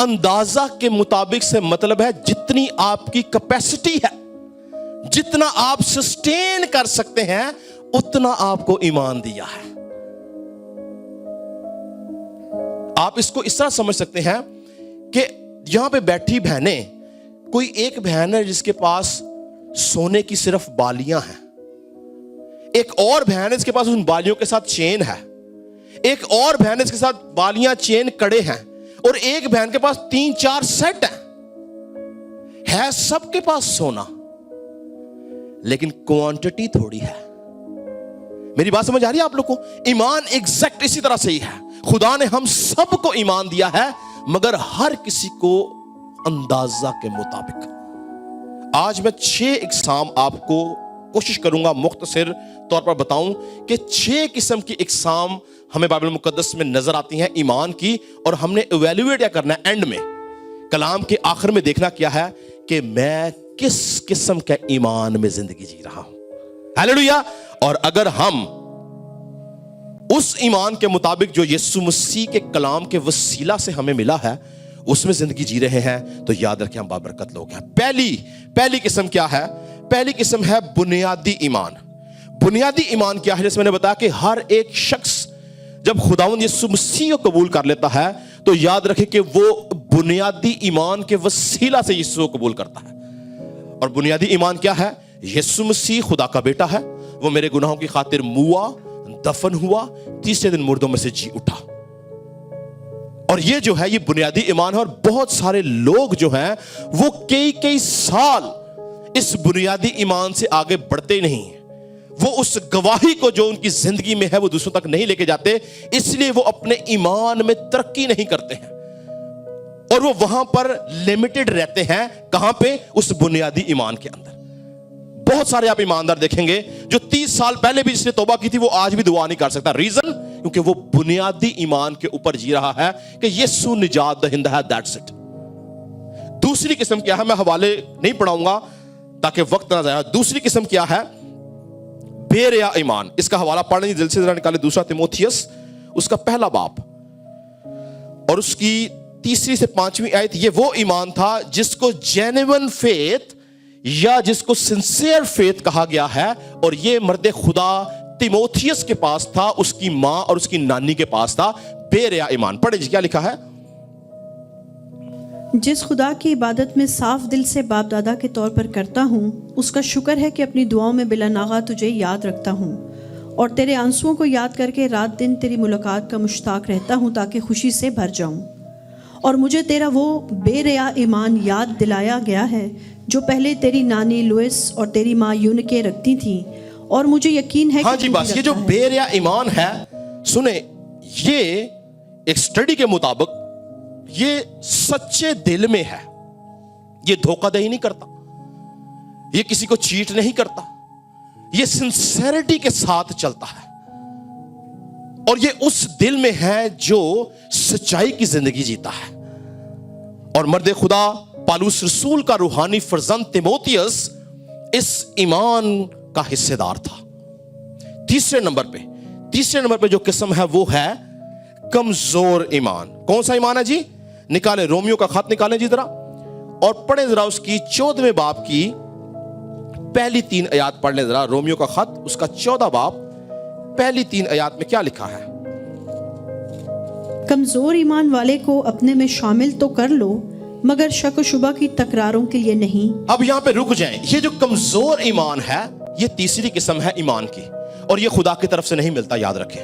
اندازہ کے مطابق سے مطلب ہے جتنی آپ کی کیپیسٹی ہے, جتنا آپ سسٹین کر سکتے ہیں, اتنا آپ کو ایمان دیا ہے. آپ اس کو اس طرح سمجھ سکتے ہیں کہ یہاں پہ بیٹھی بہنیں, کوئی ایک بہن ہے جس کے پاس سونے کی صرف بالیاں ہیں, ایک اور بہن ہے جس کے پاس ان بالیوں کے ساتھ چین ہے, ایک اور بہن ہے جس کے ساتھ بالیاں چین کڑے ہیں, اور ایک بہن کے پاس 3-4 سیٹ ہیں. ہے سب کے پاس سونا, لیکن کوانٹٹی تھوڑی ہے. میری بات سمجھ آ رہی ہے آپ لوگ کو؟ ایمان ایگزیکٹ اسی طرح سے ہی ہے. خدا نے ہم سب کو ایمان دیا ہے, مگر ہر کسی کو اندازہ کے مطابق. آج میں 6 اقسام آپ کو کوشش کروں گا مختصر طور پر بتاؤں کہ 6 قسم کی اقسام ہمیں بائبل مقدس میں نظر آتی ہیں ایمان کی, اور ہم نے ایویلویٹ کیا کرنا ہے, اینڈ میں کلام کے آخر میں دیکھنا کیا ہے کہ میں کس قسم کا ایمان میں زندگی جی رہا ہوں. ہیلیلویا. اور اگر ہم اس ایمان کے مطابق جو یسوع مسیح کے کلام کے وسیلہ سے ہمیں ملا ہے اس میں زندگی جی رہے ہیں, تو یاد رکھیں ہم بابرکت لوگ ہیں. پہلی قسم کیا ہے؟ پہلی قسم ہے بنیادی ایمان. بنیادی ایمان کیا ہے؟ جیسے میں نے بتایا کہ ہر ایک شخص جب خداوند یسوع مسیح کو قبول کر لیتا ہے تو یاد رکھیں کہ وہ بنیادی ایمان کے وسیلہ سے یسوع کو قبول کرتا ہے. اور بنیادی ایمان کیا ہے؟ یسوع مسیح خدا کا بیٹا ہے, وہ میرے گناہوں کی خاطر موا, دفن ہوا, تیسرے دن مردوں میں سے جی اٹھا. اور یہ جو ہے یہ بنیادی ایمان ہے. اور بہت سارے لوگ جو ہیں وہ کئی سال اس بنیادی ایمان سے آگے بڑھتے نہیں, وہ اس گواہی کو جو ان کی زندگی میں ہے وہ دوسروں تک نہیں لے کے جاتے, اس لیے وہ اپنے ایمان میں ترقی نہیں کرتے ہیں, اور وہ وہاں پر لمیٹڈ رہتے ہیں. کہاں پہ؟ اس بنیادی ایمان کے اندر. بہت سارے آپ ایماندار دیکھیں گے جو 30 سال پہلے بھی جس نے توبہ کی تھی وہ آج بھی دعا نہیں کر سکتا. ریزن؟ کیونکہ وہ بنیادی ایمان کے اوپر جی رہا ہے کہ یسوع نجات دہندہ ہے. That's it. دوسری قسم کیا ہے؟ میں حوالے نہیں پڑھاؤں گا تاکہ وقت نہ ضائع. دوسری قسم کیا ہے؟ بے ریا ایمان. اس کا حوالہ پڑھ لیں, دل سے ذرا نکالیں. 2 تیموتھیوس اس کا 1 باب اور اس کی 3 سے 5 آیت. یہ وہ ایمان تھا جس کو جینوین فیتھ یا جس کو سنسیئر فیتھ کہا گیا ہے, اور یہ مرد خدا تیموتھیوس کے پاس تھا, اس کی ماں اور اس کی نانی کے پاس تھا. بے ریا ایمان. پڑھیں جی کیا لکھا ہے. جس خدا کی عبادت میں صاف دل سے باپ دادا کے طور پر کرتا ہوں, اس کا شکر ہے کہ اپنی دعاؤں میں بلا ناغہ تجھے یاد رکھتا ہوں, اور تیرے آنسوؤں کو یاد کر کے رات دن تیری ملاقات کا مشتاق رہتا ہوں تاکہ خوشی سے بھر جاؤں. اور مجھے تیرا وہ بے ریا ایمان یاد دلایا گیا ہے جو پہلے تیری نانی لوئس اور تیری ماں یونکے رکھتی تھیں, اور مجھے یقین ہے ہاں جی بس یہ جو بے ریا ایمان ہے, سنیں, یہ ایک سٹڈی کے مطابق یہ سچے دل میں ہے. یہ دھوکہ دہی نہیں کرتا, یہ کسی کو چیٹ نہیں کرتا, یہ سنسیریٹی کے ساتھ چلتا ہے, اور یہ اس دل میں ہے جو سچائی کی زندگی جیتا ہے. اور مرد خدا پالوس رسول کا روحانی فرزند تیموتھیوس اس ایمان کا حصے دار تھا. تیسرے نمبر پہ جو قسم ہے وہ ہے کمزور ایمان. کون سا ایمان ہے جی؟ نکالیں رومیو کا خط نکالیں جی ذرا, اور پڑھیں ذرا اس کی 14ویں باب کی پہلی 3 آیات پڑھ لیں ذرا. رومیو کا خط اس کا 14 باب پہلی 3 آیات میں کیا لکھا ہے؟ کمزور ایمان والے کو اپنے میں شامل تو کر لو, مگر شک و شبہ کی تکراروں کے لیے نہیں. اب یہاں پہ رک جائیں. یہ جو کمزور ایمان ہے یہ تیسری قسم ہے ایمان کی, اور یہ خدا کی طرف سے نہیں ملتا, یاد رکھیں.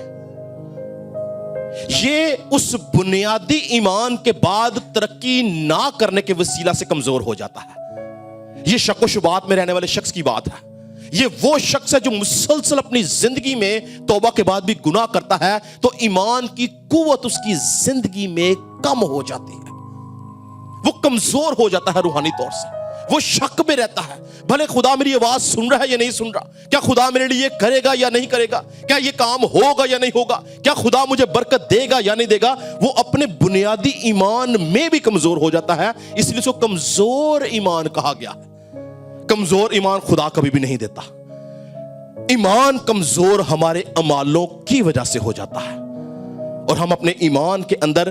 یہ اس بنیادی ایمان کے بعد ترقی نہ کرنے کے وسیلہ سے کمزور ہو جاتا ہے. یہ شک و شبہات میں رہنے والے شخص کی بات ہے. یہ وہ شخص ہے جو مسلسل اپنی زندگی میں توبہ کے بعد بھی گناہ کرتا ہے, تو ایمان کی قوت اس کی زندگی میں کم ہو جاتی ہے, وہ کمزور ہو جاتا ہے روحانی طور سے, وہ شک میں رہتا ہے. بھلے خدا میری آواز سن رہا ہے یا نہیں سن رہا, کیا خدا میرے لیے کرے گا یا نہیں کرے گا, کیا یہ کام ہوگا یا نہیں ہوگا, کیا خدا مجھے برکت دے گا یا نہیں دے گا. وہ اپنے بنیادی ایمان میں بھی کمزور ہو جاتا ہے, اس لیے اس کو کمزور ایمان کہا گیا ہے. کمزور ایمان خدا کبھی بھی نہیں دیتا. ایمان کمزور ہمارے اعمالوں کی وجہ سے ہو جاتا ہے, اور ہم اپنے ایمان کے اندر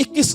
21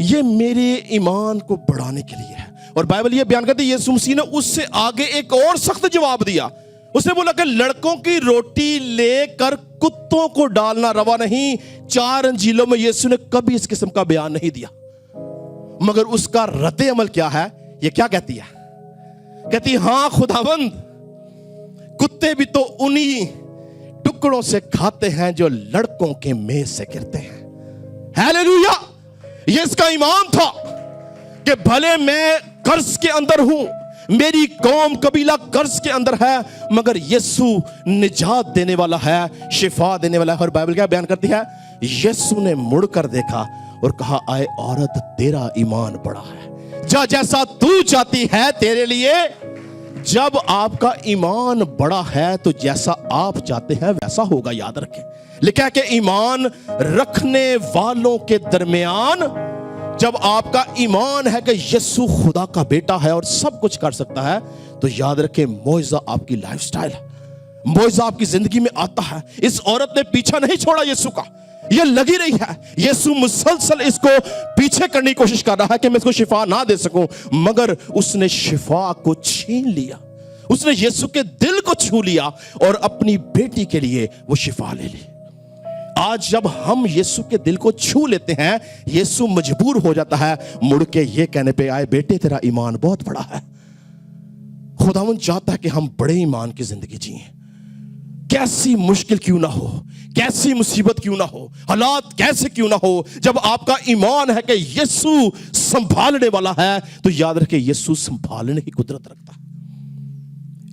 یہ میرے ایمان کو بڑھانے کے لیے ہے. اور بائبل یہ بیان کرتی ہے یسوع مسیح نے اس سے آگے ایک اور سخت جواب دیا. اس نے بولا کہ لڑکوں کی روٹی لے کر کتوں کو ڈالنا روا نہیں. 4 انجیلوں میں یسوع نے کبھی اس قسم کا بیان نہیں دیا. مگر اس کا رد عمل کیا ہے؟ یہ کیا کہتی ہے؟ کہتی ہاں خداوند، کتے بھی تو انہی ٹکڑوں سے کھاتے ہیں جو لڑکوں کے میز سے گرتے ہیں. ہیلیلویا. یہ اس کا ایمان تھا کہ بھلے میں قرض کے اندر ہوں، میری قوم قبیلہ قرض کے اندر ہے، مگر یسوع نجات دینے والا ہے، شفا دینے والا ہے. اور بائبل کیا بیان کرتی ہے؟ یسوع نے مڑ کر دیکھا اور کہا اے عورت، تیرا ایمان بڑا ہے، جا جیسا تو چاہتی ہے تیرے لیے. جب آپ کا ایمان بڑا ہے تو جیسا آپ چاہتے ہیں ویسا ہوگا. یاد رکھیں، لکھا ہے کہ ایمان رکھنے والوں کے درمیان، جب آپ کا ایمان ہے کہ یسوع خدا کا بیٹا ہے اور سب کچھ کر سکتا ہے، تو یاد رکھیں معجزہ آپ کی لائف سٹائل ہے، معجزہ آپ کی زندگی میں آتا ہے. اس عورت نے پیچھا نہیں چھوڑا یسوع کا، یہ لگی رہی ہے. یسوع مسلسل اس کو پیچھے کرنے کی کوشش کر رہا ہے کہ میں اس کو شفا نہ دے سکوں، مگر اس نے شفا کو چھین لیا. اس نے یسوع کے دل کو چھو لیا اور اپنی بیٹی کے لیے وہ شفا لے لی. آج جب ہم یسوع کے دل کو چھو لیتے ہیں، یسوع مجبور ہو جاتا ہے مڑ کے یہ کہنے پہ، آئے بیٹے تیرا ایمان بہت بڑا ہے. خداوند چاہتا ہے کہ ہم بڑے ایمان کی زندگی جئیں. کیسی مشکل کیوں نہ ہو، کیسی مصیبت کیوں نہ ہو، حالات کیسے کیوں نہ ہو، جب آپ کا ایمان ہے کہ یسوع سنبھالنے والا ہے، تو یاد رکھیں یسوع سنبھالنے کی قدرت رکھتا ہے.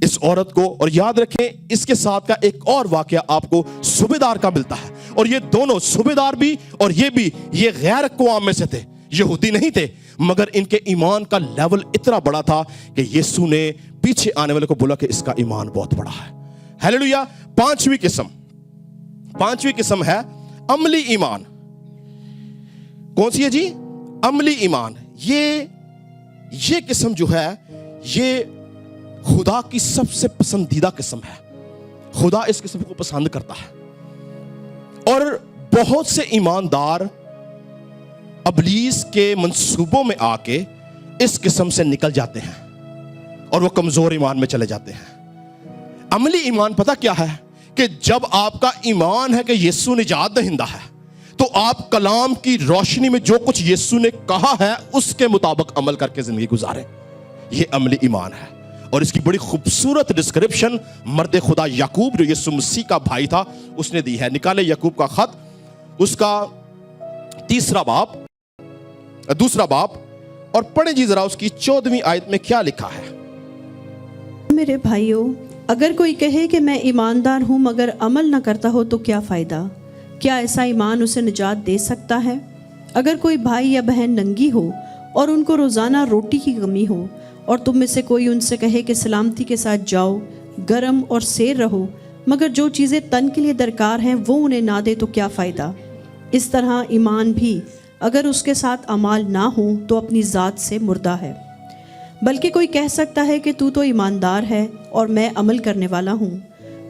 اس عورت کو، اور یاد رکھیں اس کے ساتھ کا ایک اور واقعہ آپ کو صوبیدار کا ملتا ہے. اور یہ دونوں صوبیدار بھی اور یہ بھی، یہ غیر اقوام میں سے تھے، یہودی نہیں تھے، مگر ان کے ایمان کا لیول اتنا بڑا تھا کہ یسوع نے پیچھے آنے والے کو بولا کہ اس کا ایمان بہت بڑا ہے. ہیلیلویا. پانچویں قسم ہے عملی ایمان. کون سی ہے جی؟ عملی ایمان. یہ قسم جو ہے یہ خدا کی سب سے پسندیدہ قسم ہے. خدا اس قسم کو پسند کرتا ہے. اور بہت سے ایماندار ابلیس کے منصوبوں میں آ کے اس قسم سے نکل جاتے ہیں اور وہ کمزور ایمان میں چلے جاتے ہیں. عملی ایمان پتہ کیا ہے؟ کہ جب آپ کا ایمان ہے کہ یسوع نجات دہندہ ہے، تو آپ کلام کی روشنی میں جو کچھ یسوع نے کہا ہے اس کے مطابق عمل کر کے زندگی گزاریں. یہ عملی ایمان ہے. اور اس کی بڑی خوبصورت ڈسکرپشن مرد خدا یعقوب جو یسوع مسیح کا بھائی تھا اس نے دی ہے. نکالے یعقوب کا خط، اس کا 2 باب اور پڑھیں جی ذرا اس کی 14ویں آیت میں کیا لکھا ہے. میرے بھائیوں، اگر کوئی کہے کہ میں ایماندار ہوں مگر عمل نہ کرتا ہو تو کیا فائدہ؟ کیا ایسا ایمان اسے نجات دے سکتا ہے؟ اگر کوئی بھائی یا بہن ننگی ہو اور ان کو روزانہ روٹی کی کمی ہو، اور تم میں سے کوئی ان سے کہے کہ سلامتی کے ساتھ جاؤ، گرم اور سیر رہو، مگر جو چیزیں تن کے لیے درکار ہیں وہ انہیں نہ دے تو کیا فائدہ؟ اس طرح ایمان بھی اگر اس کے ساتھ اعمال نہ ہوں تو اپنی ذات سے مردہ ہے. بلکہ کوئی کہہ سکتا ہے کہ تو ایماندار ہے اور میں عمل کرنے والا ہوں.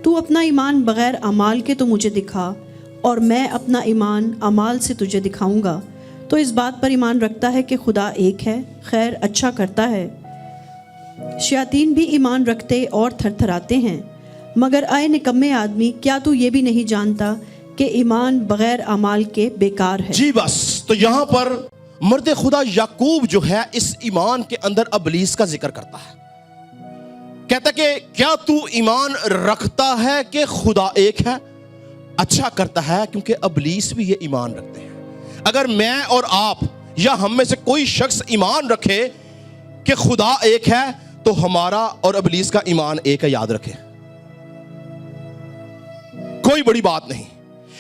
تو اپنا ایمان بغیر اعمال کے تو مجھے دکھا، اور میں اپنا ایمان اعمال سے تجھے دکھاؤں گا. تو اس بات پر ایمان رکھتا ہے کہ خدا ایک ہے، خیر اچھا کرتا ہے. شیاطین بھی ایمان رکھتے اور تھر تھراتے ہیں. مگر اے نکمے آدمی، کیا تو یہ بھی نہیں جانتا کہ ایمان بغیر اعمال کے بیکار ہے؟ جی بس. تو یہاں پر مرد خدا یعقوب جو ہے اس ایمان کے اندر ابلیس کا ذکر کرتا ہے. کہتا کہ کیا تو ایمان رکھتا ہے کہ خدا ایک ہے؟ اچھا کرتا ہے، کیونکہ ابلیس بھی یہ ایمان رکھتے ہیں. اگر میں اور آپ یا ہم میں سے کوئی شخص ایمان رکھے کہ خدا ایک ہے تو ہمارا اور ابلیس کا ایمان ایک ہے. یاد رکھیں، کوئی بڑی بات نہیں.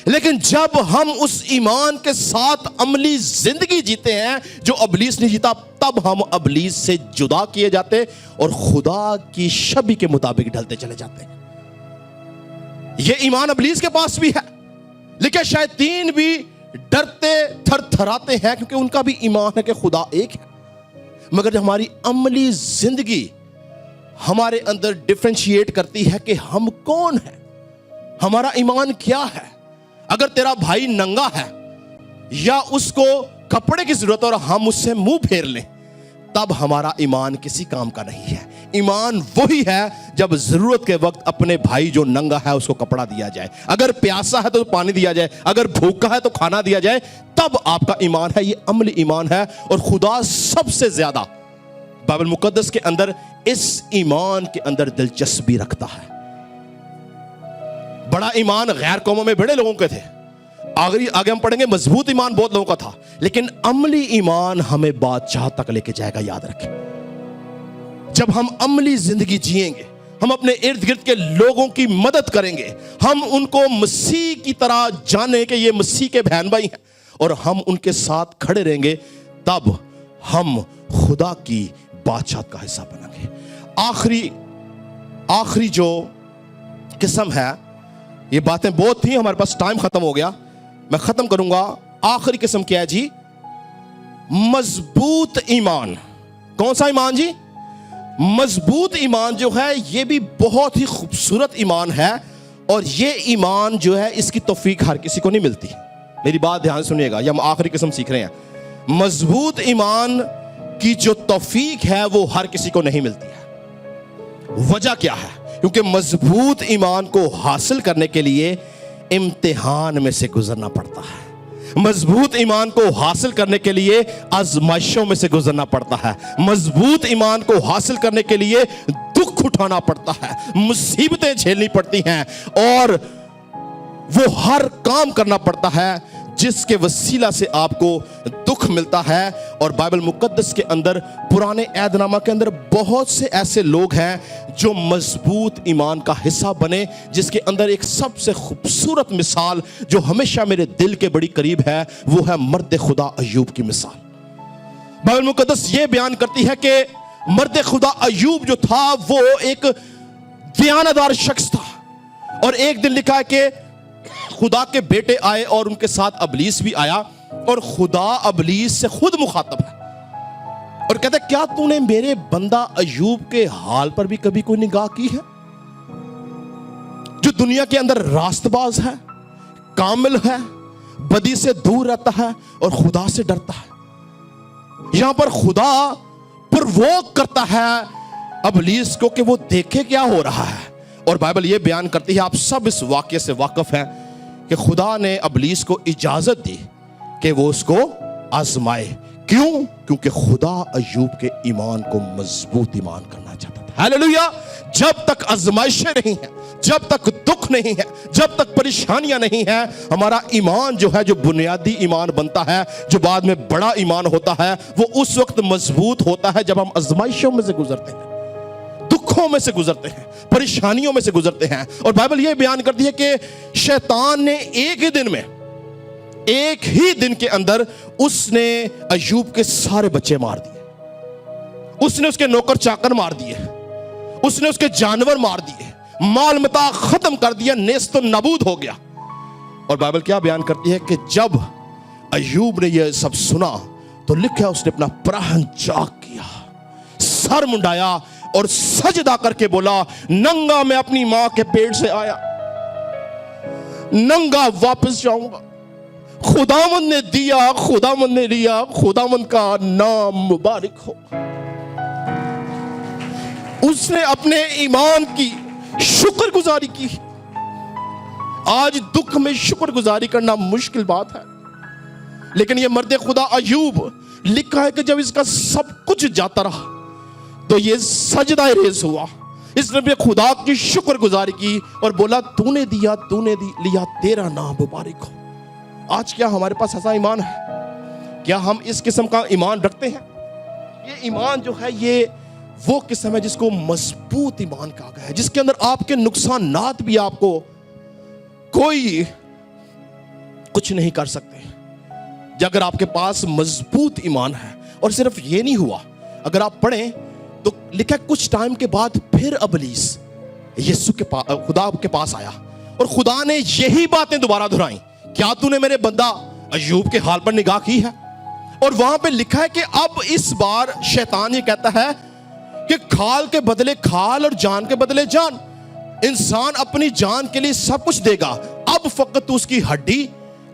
لیکن جب ہم اس ایمان کے ساتھ عملی زندگی جیتے ہیں جو ابلیس نہیں جیتا، تب ہم ابلیس سے جدا کیے جاتے اور خدا کی شبیہ کے مطابق ڈھلتے چلے جاتے ہیں. یہ ایمان ابلیس کے پاس بھی ہے، لیکن شیاطین بھی ڈرتے تھر تھراتے ہیں کیونکہ ان کا بھی ایمان ہے کہ خدا ایک ہے. مگر ہماری عملی زندگی ہمارے اندر ڈیفرینشیٹ کرتی ہے کہ ہم کون ہیں، ہمارا ایمان کیا ہے. اگر تیرا بھائی ننگا ہے یا اس کو کپڑے کی ضرورت اور ہم اس سے منہ پھیر لیں, تب ہمارا ایمان کسی کام کا نہیں ہے. ایمان وہی ہے جب ضرورت کے وقت اپنے بھائی جو ننگا ہے اس کو کپڑا دیا جائے, اگر پیاسا ہے تو پانی دیا جائے, اگر بھوکا ہے تو کھانا دیا جائے, تب آپ کا ایمان ہے. یہ عملی ایمان ہے. اور خدا سب سے زیادہ بائبل مقدس کے اندر اس ایمان کے اندر دلچسپی رکھتا ہے. بڑا ایمان غیر قوموں میں بڑے لوگوں کے تھے, آگے ہم پڑھیں گے مضبوط ایمان بہت لوگوں کا تھا, لیکن عملی ایمان ہمیں بادشاہ تک لے کے جائے گا. یاد رکھیں, جب ہم عملی زندگی جئیں گے, ہم اپنے ارد گرد کے لوگوں کی مدد کریں گے, ہم ان کو مسیح کی طرح جانیں کہ یہ مسیح کے بہن بھائی ہیں, اور ہم ان کے ساتھ کھڑے رہیں گے, تب ہم خدا کی بادشاہت کا حصہ بنیں گے. آخری جو قسم ہے, یہ باتیں بہت تھیں, ہمارے پاس ٹائم ختم ہو گیا, میں ختم کروں گا. آخری قسم کیا ہے جی؟ مضبوط ایمان. کون سا ایمان جی؟ مضبوط ایمان جو ہے یہ بھی بہت ہی خوبصورت ایمان ہے, اور یہ ایمان جو ہے اس کی توفیق ہر کسی کو نہیں ملتی. میری بات دھیان سے سنیے گا, یہ ہم آخری قسم سیکھ رہے ہیں. مضبوط ایمان کی جو توفیق ہے وہ ہر کسی کو نہیں ملتی ہے. وجہ کیا ہے؟ کیونکہ مضبوط ایمان کو حاصل کرنے کے لیے امتحان میں سے گزرنا پڑتا ہے. مضبوط ایمان کو حاصل کرنے کے لیے آزمائشوں میں سے گزرنا پڑتا ہے. مضبوط ایمان کو حاصل کرنے کے لیے دکھ اٹھانا پڑتا ہے, مصیبتیں جھیلنی پڑتی ہیں, اور وہ ہر کام کرنا پڑتا ہے جس کے وسیلہ سے آپ کو دکھ ملتا ہے. اور بائبل مقدس کے اندر, پرانے عہد نامہ کے اندر بہت سے ایسے لوگ ہیں جو مضبوط ایمان کا حصہ بنے, جس کے اندر ایک سب سے خوبصورت مثال جو ہمیشہ میرے دل کے بڑی قریب ہے, وہ ہے مرد خدا ایوب کی مثال. بائبل مقدس یہ بیان کرتی ہے کہ مرد خدا ایوب جو تھا وہ ایک دیانتدار شخص تھا, اور ایک دن لکھا ہے کہ خدا کے بیٹے آئے اور ان کے ساتھ ابلیس بھی آیا, اور خدا ابلیس سے خود مخاطب ہے اور کہتا ہے کیا تو نے میرے بندہ ایوب کے حال پر بھی کبھی کوئی نگاہ کی ہے, جو دنیا کے اندر راست باز ہے, کامل ہے, بدی سے دور رہتا ہے اور خدا سے ڈرتا ہے. یہاں پر خدا پرووک کرتا ہے ابلیس کو کہ وہ دیکھے کیا ہو رہا ہے, اور بائبل یہ بیان کرتی ہے, آپ سب اس واقعے سے واقف ہیں, کہ خدا نے ابلیس کو اجازت دی کہ وہ اس کو آزمائے. کیوں؟ کیونکہ خدا ایوب کے ایمان کو مضبوط ایمان کرنا چاہتا تھا. ہاللیلویا. جب تک آزمائشیں نہیں ہیں, جب تک دکھ نہیں ہے, جب تک پریشانیاں نہیں ہیں, ہمارا ایمان جو ہے, جو بنیادی ایمان بنتا ہے, جو بعد میں بڑا ایمان ہوتا ہے, وہ اس وقت مضبوط ہوتا ہے جب ہم آزمائشوں میں سے گزرتے ہیں, دکھوں میں سے گزرتے ہیں, پریشانیوں میں سے گزرتے ہیں. اور بائبل یہ بیان کرتی ہے کہ شیطان نے ایک ہی دن کے اندر اس نے ایوب کے سارے بچے مار دیے, اس نے اس کے نوکر چاکر مار دیے, اس نے اس کے جانور مار دیے, مال متاع ختم کر دیا, نیست و نابود ہو گیا. اور بائبل کیا بیان کرتی ہے کہ جب ایوب نے یہ سب سنا تو لکھا اس نے اپنا پران چاک کیا, سر منڈایا اور سجدہ کر کے بولا, ننگا میں اپنی ماں کے پیٹ سے آیا, ننگا واپس جاؤں گا. خداوند نے دیا, خداوند نے لیا, خداوند کا نام مبارک ہو. اس نے اپنے ایمان کی شکر گزاری کی. آج دکھ میں شکر گزاری کرنا مشکل بات ہے, لیکن یہ مرد خدا ایوب لکھا ہے کہ جب اس کا سب کچھ جاتا رہا تو یہ سجدہ ریز ہوا. اس نے بھی خدا کی شکر گزاری کی اور بولا, تو نے دیا, تو نے لیا, تیرا نام مبارک ہو. آج کیا ہمارے پاس ایسا ایمان ہے؟ کیا ہم اس قسم کا ایمان رکھتے ہیں؟ یہ ایمان جو ہے یہ وہ قسم ہے جس کو مضبوط ایمان کہا گیا ہے, جس کے اندر آپ کے نقصانات بھی آپ کو کوئی کچھ نہیں کر سکتے اگر آپ کے پاس مضبوط ایمان ہے. اور صرف یہ نہیں ہوا, اگر آپ پڑھیں تو لکھا کچھ ٹائم کے بعد پھر ابلیس یسوع کے پاس, خدا کے پاس آیا, اور خدا نے یہی باتیں دوبارہ دہرائیں, کیا تو نے میرے بندہ ایوب کے حال پر نگاہ کی ہے. اور وہاں پہ لکھا ہے کہ اب اس بار شیطان یہ کہتا ہے کہ کھال کے بدلے کھال اور جان کے بدلے جان. انسان اپنی جان کے لیے سب کچھ دے گا, اب فقط تو اس کی ہڈی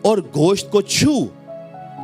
اور گوشت کو چھو,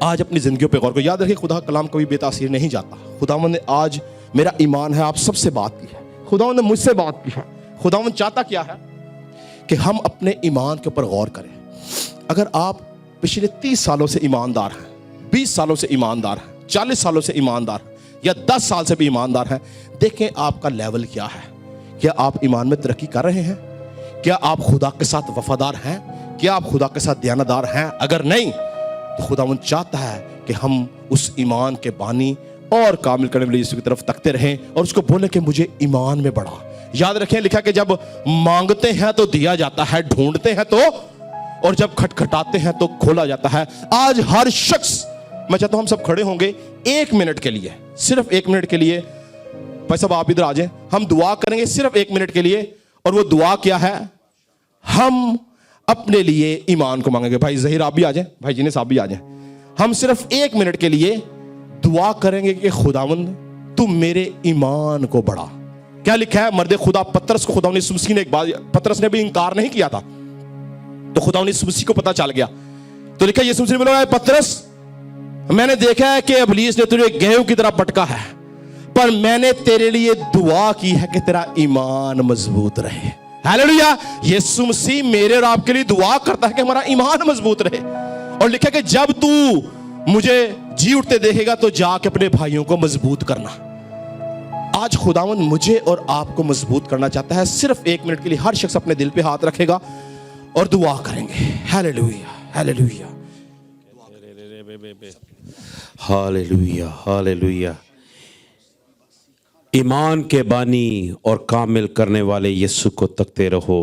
آج اپنی زندگیوں پہ غور کرو. یاد رکھیں خدا کا کلام کبھی بے تاثیر نہیں جاتا. خداوند نے آج میرا ایمان ہے آپ سب سے بات کی ہے, خداوند نے مجھ سے بات کی ہے. خداوند چاہتا کیا ہے کہ ہم اپنے ایمان کے اوپر غور کریں. اگر آپ پچھلے 30 سالوں سے ایماندار ہیں, 20 سالوں سے ایماندار ہیں, 40 سالوں سے ایماندار ہیں, یا 10 سال سے بھی ایماندار ہیں, دیکھیں آپ کا لیول کیا ہے. کیا آپ ایمان میں ترقی کر رہے ہیں؟ کیا آپ خدا کے ساتھ وفادار ہیں؟ کیا آپ خدا کے ساتھ دیانتدار ہیں؟ اگر نہیں تو خداوند چاہتا ہے کہ ہم اس ایمان کے بانی اور کامل کرنے والے یسوع کی طرف تکتے رہیں اور اس کو بولیں کہ مجھے ایمان میں بڑھا. یاد رکھیں لکھا کہ جب مانگتے ہیں تو دیا جاتا ہے, ڈھونڈتے ہیں تو, اور جب کھٹکھٹاتے ہیں تو کھولا جاتا ہے. آج ہر شخص, میں چاہتا ہوں ہم سب کھڑے ہوں گے 1 منٹ کے لیے, صرف 1 منٹ کے لیے. بھائی صاحب آپ ادھر آ جائیں, ہم دعا کریں گے صرف 1 منٹ کے لیے. اور وہ دعا کیا ہے؟ ہم اپنے لیے ایمان کو مانگیں گے. بھائی ظہیر آپ بھی آ جائیں, بھائی جنیس آپ بھی آ جائیں. ہم صرف 1 منٹ کے لیے دعا کریں گے کہ خداوند تو میرے ایمان کو بڑھا. کیا لکھا ہے؟ مرد خدا پترس کو خداوند یسوع مسیح نے ایک بات, پترس نے بھی انکار نہیں کیا تھا, تو خداوند یسوع مسیح کو پتہ چل گیا. تو لکھا ہے یسوع مسیح نے بولا, پترس میں نے دیکھا ہے کہ ابلیس نے تجھے گیہوں کی طرح پٹکا ہے, پر میں نے تیرے لیے دعا کی ہے کہ تیرا ایمان مضبوط رہے. ہاللیلویا. یسوع مسیح میرے اور آپ کے لیے دعا کرتا ہے کہ ہمارا ایمان مضبوط رہے. اور لکھا کہ جب تو مجھے جی اٹھتے دیکھے گا تو جا کے اپنے بھائیوں کو مضبوط کرنا. آج خداوند مجھے اور آپ کو مضبوط کرنا چاہتا ہے. صرف 1 منٹ کے لیے ہر شخص اپنے دل پہ ہاتھ رکھے گا اور دعا کریں گے. ہاللیلویا, ہاللیلویا, ہاللیلویا, ہاللیلویا. ایمان کے بانی اور کامل کرنے والے یسوع کو تکتے رہو,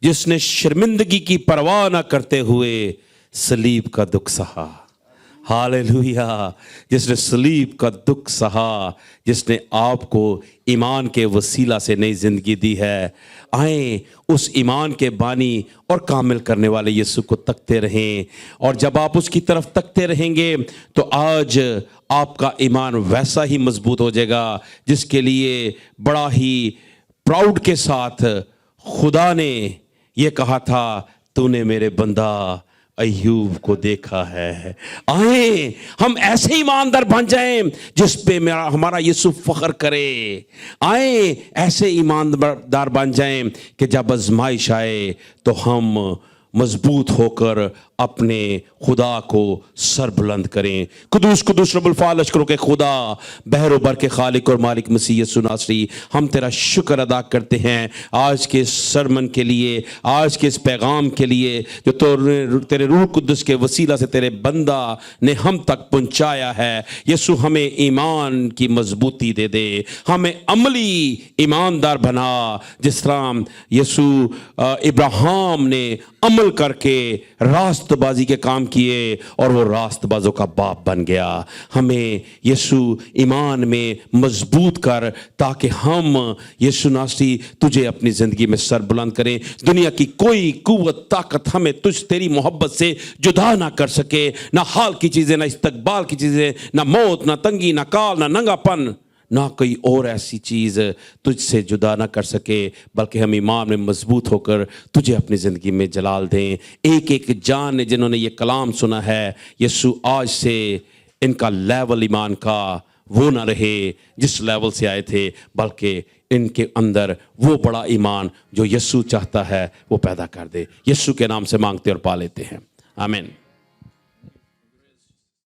جس نے شرمندگی کی پرواہ نہ کرتے ہوئے صلیب کا دکھ سہا. ہاللیلویا. جس نے صلیب کا دکھ سہا, جس نے آپ کو ایمان کے وسیلہ سے نئی زندگی دی ہے. آئیں اس ایمان کے بانی اور کامل کرنے والے یسوع کو تکتے رہیں, اور جب آپ اس کی طرف تکتے رہیں گے تو آج آپ کا ایمان ویسا ہی مضبوط ہو جائے گا جس کے لیے بڑا ہی پراؤڈ کے ساتھ خدا نے یہ کہا تھا, تو نے میرے بندہ ایوب کو دیکھا ہے. آئیں ہم ایسے ایماندار بن جائیں جس پہ ہمارا یسوع فخر کرے. آئیں ایسے ایماندار بن جائیں کہ جب آزمائش آئے تو ہم مضبوط ہو کر اپنے خدا کو سر بلند کریں. قدوس قدوس رب الفعال اشکروں کے خدا, بحر و بر کے خالق اور مالک مسیح یسوع ناصری, ہم تیرا شکر ادا کرتے ہیں آج کے سرمن کے لیے, آج کے اس پیغام کے لیے جو تیرے روح قدس کے وسیلہ سے تیرے بندہ نے ہم تک پہنچایا ہے. یسوع ہمیں ایمان کی مضبوطی دے دے, ہمیں عملی ایماندار بنا, جس طرح یسوع ابراہیم نے عمل کر کے راست بازی کے کام کیے اور وہ راست بازوں کا باپ بن گیا. ہمیں یسوع ایمان میں مضبوط کر تاکہ ہم یسوع ناصری تجھے اپنی زندگی میں سر بلند کریں. دنیا کی کوئی قوت طاقت ہمیں تیری محبت سے جدا نہ کر سکے. نہ حال کی چیزیں, نہ استقبال کی چیزیں, نہ موت, نہ تنگی, نہ کال, نہ ننگا پن, نہ کوئی اور ایسی چیز تجھ سے جدا نہ کر سکے, بلکہ ہم ایمان میں مضبوط ہو کر تجھے اپنی زندگی میں جلال دیں. ایک ایک جان نے جنہوں نے یہ کلام سنا ہے, یسوع آج سے ان کا لیول ایمان کا وہ نہ رہے جس لیول سے آئے تھے, بلکہ ان کے اندر وہ بڑا ایمان جو یسوع چاہتا ہے وہ پیدا کر دے. یسوع کے نام سے مانگتے اور پا لیتے ہیں, آمین.